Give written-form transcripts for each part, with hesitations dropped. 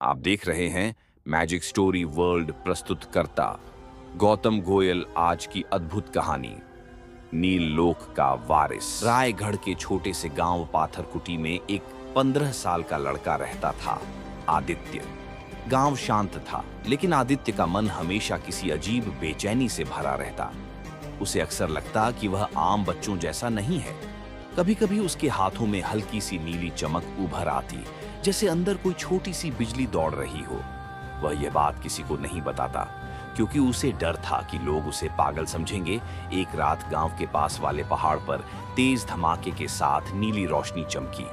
आप देख रहे हैं मैजिक स्टोरी वर्ल्ड प्रस्तुतकर्ता गौतम गोयल। आज की अद्भुत कहानी नील लोक का वारिस। रायगढ़ के छोटे से गांव पाथरकुटी में एक 15 साल का लड़का रहता था, आदित्य। गांव शांत था, लेकिन आदित्य का मन हमेशा किसी अजीब बेचैनी से भरा रहता। उसे अक्सर लगता कि वह आम बच्चों जैसा नहीं है। कभी कभी उसके हाथों में हल्की सी नीली चमक उभर आती, जैसे अंदर कोई छोटी सी बिजली दौड़ रही हो। वह यह बात किसी को नहीं बताता, क्योंकि उसे डर था कि लोग उसे पागल समझेंगे। एक रात गांव के पास वाले पहाड़ पर तेज धमाके के साथ नीली रोशनी चमकी।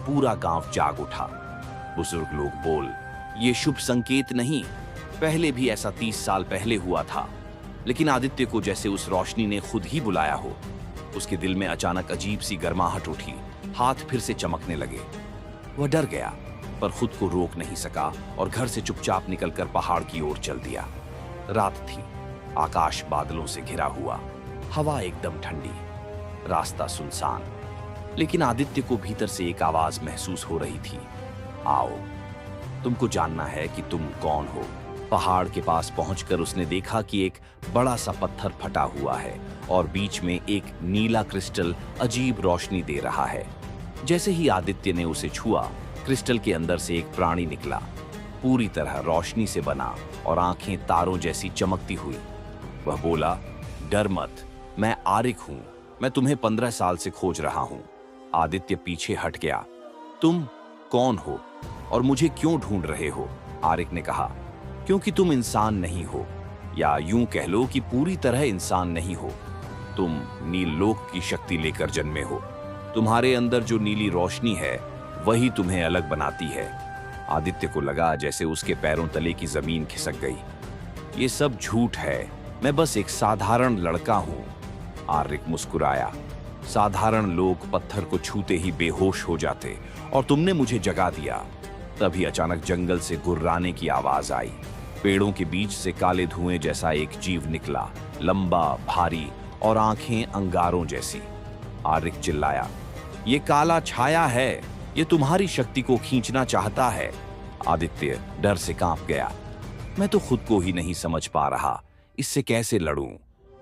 पूरा गांव जाग उठा। बुजुर्ग लोग बोल, ये शुभ संकेत नहीं, पहले भी ऐसा 30 साल पहले हुआ था। लेकिन आदित्य को जैसे उस रोशनी ने खुद ही बुलाया हो। उसके दिल में अचानक अजीब सी गर्माहट उठी, हाथ फिर से चमकने लगे। वह डर गया, पर खुद को रोक नहीं सका और घर से चुपचाप निकलकर पहाड़ की ओर चल दिया। रात थी, आकाश बादलों से घिरा हुआ, हवा एकदम ठंडी, रास्ता सुनसान। लेकिन आदित्य को भीतर से एक आवाज महसूस हो रही थी, आओ, तुमको जानना है कि तुम कौन हो। पहाड़ के पास पहुंचकर उसने देखा कि एक बड़ा सा पत्थर फटा हुआ है और बीच में एक नीला क्रिस्टल अजीब रोशनी दे रहा है। जैसे ही आदित्य ने उसे छुआ, क्रिस्टल के अंदर से एक प्राणी निकला, पूरी तरह रोशनी से बना और आंखें तारों जैसी चमकती हुई। वह बोला, डर मत, मैं आरिक हूं, मैं तुम्हें 15 साल से खोज रहा हूं। आदित्य पीछे हट गया। तुम कौन हो और मुझे क्यों ढूंढ रहे हो? आरिक ने कहा, क्योंकि तुम इंसान नहीं हो, या यूं कह लो कि पूरी तरह इंसान नहीं हो। तुम नील लोक की शक्ति लेकर जन्मे हो। तुम्हारे अंदर जो नीली रोशनी है, वही तुम्हें अलग बनाती है। आदित्य को लगा जैसे उसके पैरों तले की जमीन खिसक गई। ये सब झूठ है, मैं बस एक साधारण लड़का हूं। आरिक मुस्कुराया। साधारण लोग पत्थर को छूते ही बेहोश हो जाते, और तुमने मुझे जगा दिया। तभी अचानक जंगल से गुर्राने की आवाज आई। पेड़ों के बीच से काले धुएं जैसा एक जीव निकला, लंबा, भारी और आंखें अंगारों जैसी। आरिक चिल्लाया, ये काला छाया है, ये तुम्हारी शक्ति को खींचना चाहता है। आदित्य डर से कांप गया। मैं तो खुद को ही नहीं समझ पा रहा, इससे कैसे लड़ूं?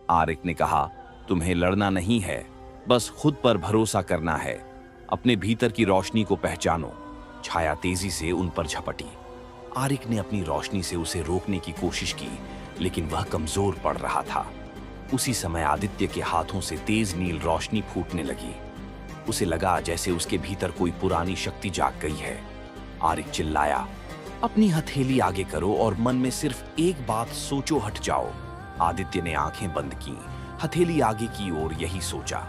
आरिक ने कहा, तुम्हें लड़ना नहीं है, बस खुद पर भरोसा करना है। अपने भीतर की रोशनी को पहचानो। छाया तेजी से उन पर झपटी। आरिक ने अपनी रोशनी से उसे रोकने की कोशिश की, लेकिन वह कमजोर पड़ रहा था। उसी समय आदित्य के हाथों से तेज नील रोशनी फूटने लगी। उसे लगा जैसे उसके भीतर कोई पुरानी शक्ति जाग गई है। आरिक चिल्लाया, अपनी हथेली आगे करो और मन में सिर्फ एक बात सोचो, हट जाओ। आदित्य ने आंखें बंद की, हथेली आगे की ओर, यही सोचा।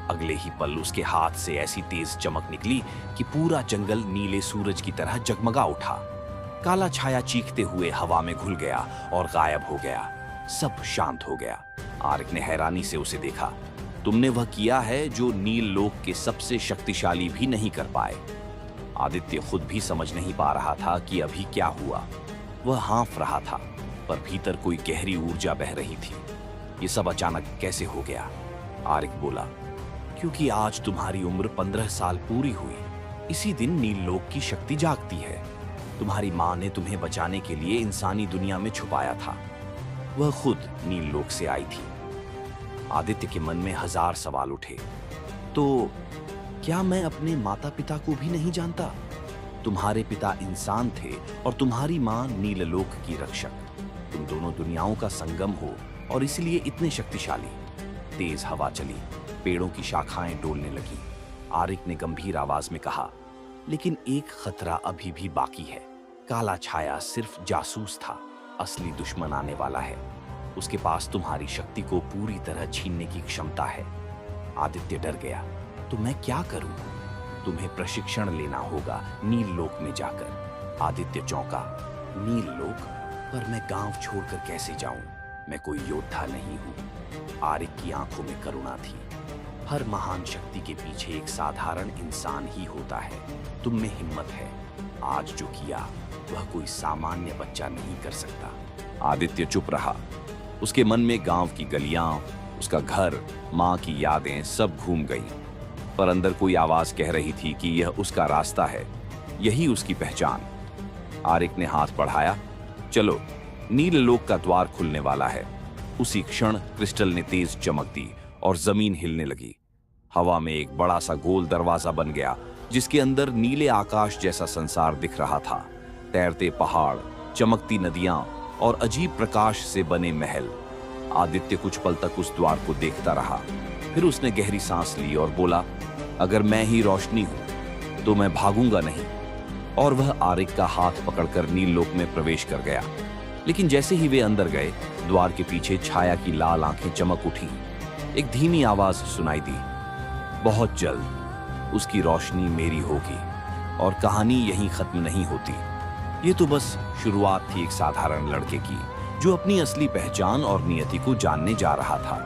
अगले ही पल उसके हाथ से ऐसी तेज चमक निकली कि पूरा जंगल नीले सूरज की तरह जगमगा उठा। काला छाया चीखते हुए हवा में घुल गया और गायब हो गया। सब शांत हो गया। आरिक ने हैरानी से उसे देखा। तुमने वह किया है जो नील लोक के सबसे शक्तिशाली भी नहीं कर पाए। आदित्य खुद भी समझ नहीं पा रहा था कि अभी क्या हुआ। वह हाँफ रहा था, पर भीतर कोई गहरी ऊर्जा बह रही थी। ये सब अचानक कैसे हो गया? आरिक बोला, क्योंकि आज तुम्हारी उम्र 15 साल पूरी हुई। इसी दिन नील लोक की शक्ति जागती है। तुम्हारी माँ ने तुम्हें बचाने के लिए इंसानी दुनिया में छुपाया था। वह खुद नील लोक से आई थी। आदित्य के मन में 1000 सवाल उठे। तो क्या मैं अपने माता पिता को भी नहीं जानता? तुम्हारे पिता इंसान थे और तुम्हारी माँ नील लोक की रक्षक। तुम दोनों दुनियाओं का संगम हो और इसलिए इतने शक्तिशाली। तेज हवा चली, पेड़ों की शाखाएं डोलने लगी। आरिक ने गंभीर आवाज में कहा, लेकिन एक खतरा अभी भी बाकी है। काला छाया सिर्फ जासूस था, असली दुश्मन आने वाला है। उसके पास तुम्हारी शक्ति को पूरी तरह छीनने की क्षमता है। आदित्य डर गया। तो मैं क्या करूं? तुम्हें प्रशिक्षण लेना होगा नील लोक में जाकर। आदित्य चौंका। नील लोक? पर मैं गांव छोड़कर कैसे जाऊं? मैं कोई योद्धा नहीं हूं। आरिक की आंखों में करुणा थी। हर महान शक्ति के पीछे एक साधारण इंसान ही होता है। तुम में हिम्मत है। आज जो किया वह कोई सामान्य बच्चा नहीं कर सकता। आदित्य चुप रहा। उसके मन में गांव की गलियां, उसका घर, मां की यादें सब घूम गईं। पर अंदर कोई आवाज कह रही थी कि यह उसका रास्ता है, यही उसकी पहचान। आरिक ने हाथ बढ़ाया। चलो, नील लोक का द्वार खुलने वाला है। उसी क्षण क्रिस्टल ने तेज चमक दी और जमीन हिलने लगी। हवा में एक बड़ा सा गोल दरवाजा बन गया, जिसके अंदर नीले आकाश जैसा संसार दिख रहा था। तैरते पहाड़, चमकती नदियां और अजीब प्रकाश से बने महल। आदित्य कुछ पल तक उस द्वार को देखता रहा। फिर उसने गहरी सांस ली और बोला, अगर मैं ही रोशनी हूं तो मैं भागूंगा नहीं। और वह आरिक का हाथ पकड़कर नील लोक में प्रवेश कर गया। लेकिन जैसे ही वे अंदर गए, द्वार के पीछे छाया की लाल आंखें चमक उठी। एक धीमी आवाज सुनाई दी, बहुत जल्द उसकी रोशनी मेरी होगी। और कहानी यहीं खत्म नहीं होती। ये तो बस शुरुआत थी एक साधारण लड़के की, जो अपनी असली पहचान और नियति को जानने जा रहा था।